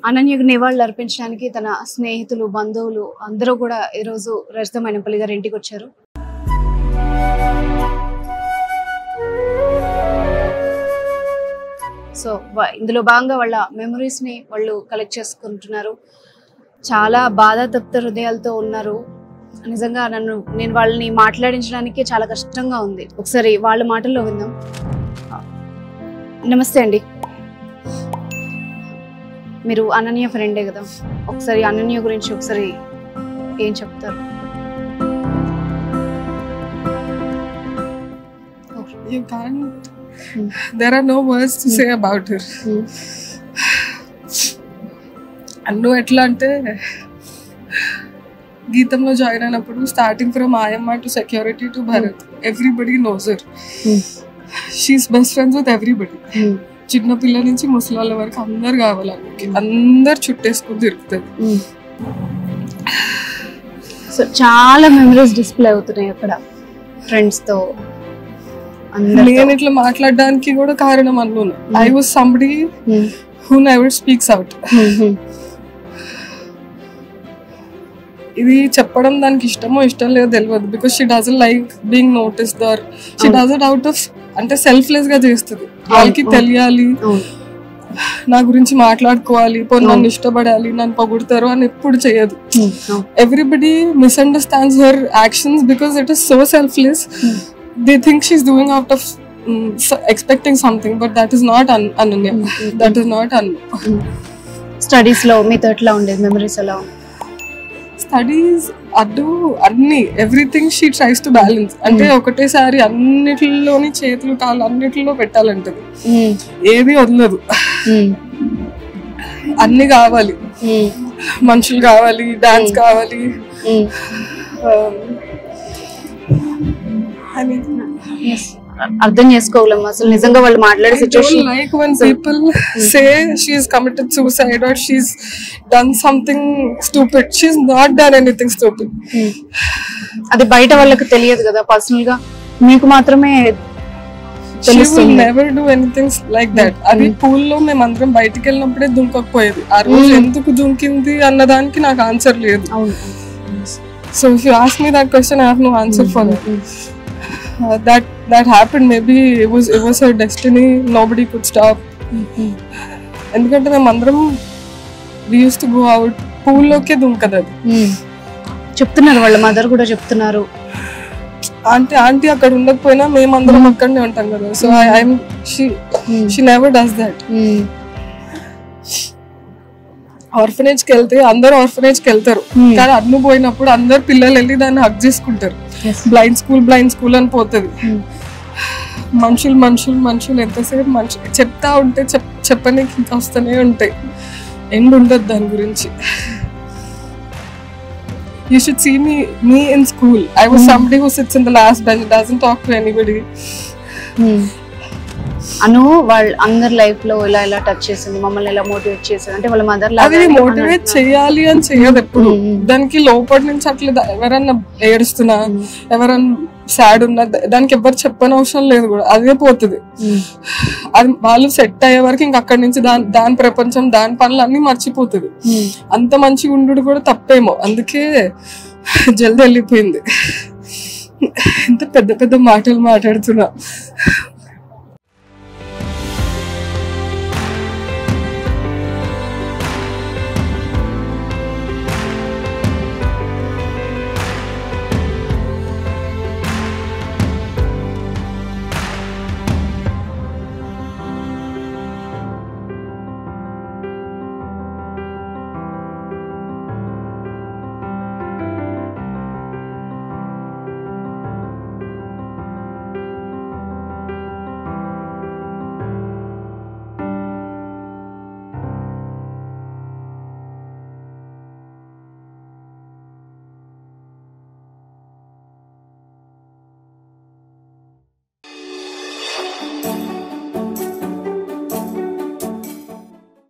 అనన్యకు నివాళులు అర్పించడానికి తన స్నేహితులు బంధువులు అందరూ కూడా ఈరోజు రజిత మైనంపల్లి గారి ఇంటికి వచ్చారు. సో ఇందులో భాగంగా వాళ్ళ మెమరీస్ ని వాళ్ళు కలెక్ట్ చేసుకుంటున్నారు. చాలా బాధ తప్త హృదయాలతో ఉన్నారు. నిజంగా నేను వాళ్ళని మాట్లాడించడానికి చాలా కష్టంగా ఉంది. ఒకసారి వాళ్ళ మాటల్లో విందాం. నమస్తే అండి, మీరు అనన్య ఫ్రెండే కదా, ఒకసారి అనన్య గురించి ఒకసారి ఏం చెప్తారు? You can't. There are no words to say about her. అన్ను ఎట్లా అంటే గీతంలో జాయిన్ అయినప్పుడు స్టార్టింగ్ ఫ్రమ్ ఆయమ్మ to security to Bharat everybody knows her. She's best friends with everybody. చిన్న పిల్లల నుంచి ముసలాళ్ళ వరకు అందరు కావాలి, అందరు చుట్టేసుకుని తిరుగుతుంది. సో చాలా మెమరీస్ డిస్ప్లే అవుతున్నాయి అక్కడ ఫ్రెండ్స్ తో. నేను ఇట్లా మాట్లాడడానికి కూడా కారణం అన్ను. I was somebody who never speaks out. ఇది చెప్పడం దానికి ఇష్టమో ఇష్టం లేదో తెలియదు. Because she doesn't like being noticed or she does it out of అంటే సెల్ఫ్లెస్ గా చేస్తుంది. వాళ్ళకి తెలియాలి, నా గురించి మాట్లాడుకోవాలి, నన్ను ఇష్టపడాలి, నన్ను పొగుడతారు అని ఎప్పుడు చేయదు. Everybody misunderstands her actions because it is so selfless. They think she's doing out of expecting something, but that is not Ananya. That is not Ananya. Studies lo meeto etla undedi, memories ela studies addu anni everything she tries to balance. ante okate sari annitilloni చేతులు కాళ్ళు అన్నిటిలో పెట్టాలంటది, ఏది వదలదు. అన్ని కావాలి, మనుషులు కావాలి, dance కావాలి. అర్థం చేసుకోగలం అసలు నిజంగా వాళ్ళు మాట్లాడే situation. Like when people say she has committed suicide or she's done something stupid, she's not done anything stupid. అది బయట వాళ్ళకి తెలియదు కదా, పర్సనల్ గా మీకు మాత్రమే తెలుస్తుంది. She will never do anything like that. అది పూల్ లో మేము అందరం బయటికి వెళ్ళినప్పుడే దుంకకపోయేది. ఆ రోజు ఎందుకు దుంకింది అన్నదానికి నాకు ఆన్సర్ లేదు. So if you ask me that question, I have no answer for that. That happened. Maybe it was her destiny. Nobody could stop. ఎందుకంటే మేము అందరం we used to go out pool లోకే దుంకదది. చెప్తున్నారు వాళ్ళ మదర్ కూడా చెప్తున్నారు. Aunty అక్కడ ఉండకపోయినా మేమందరం అక్కడనే ఉంటాం కదా. So she never does that. Orphanage కి వెళ్తే అందరు ఆర్ఫనేజ్ కి వెళ్తారు, కానీ అన్ను పోయినప్పుడు అందరు పిల్లలు వెళ్ళి దాన్ని హక్ చేసుకుంటారు. బ్లైండ్ స్కూల్ అని పోతుంది. మనుషులు ఎంతసేపు మనుషులు చెప్తా ఉంటే చెప్పనీకి ఇంకా వస్తూనే ఉంటాయి. ఎండ్ ఉండదు దాని గురించి. You should see me in school. I was somebody who sits in the last bench, doesn't talk to anybody. అను వాళ్ళ అందరి లైఫ్ లో ఇలా టచ్ చేసింది, మమ్మల్ని ఇలా మోటివేట్ చేసింది. అంటే వాళ్ళ మదర్ అది మోటివేట్ చేయాలి అని చేయదు ఎప్పుడు. దానికి లోపటి నుంచి అట్లా ఎవరన్నా ఏడుస్తున్నా, ఎవరన్నా సాడ్ ఉన్నా దానికి ఎవరు చెప్పని అవసరం లేదు కూడా, అదే పోతుంది. అది వాళ్ళు సెట్ అయ్యే వరకు ఇంక అక్కడి నుంచి దాని ప్రపంచం దాని పనులు అన్ని మర్చిపోతుంది. అంత మంచిగా ఉండు కూడా తప్పేమో, అందుకే జల్దీ వెళ్ళిపోయింది. ఎంత పెద్ద పెద్ద మాటలు మాట్లాడుతున్నా.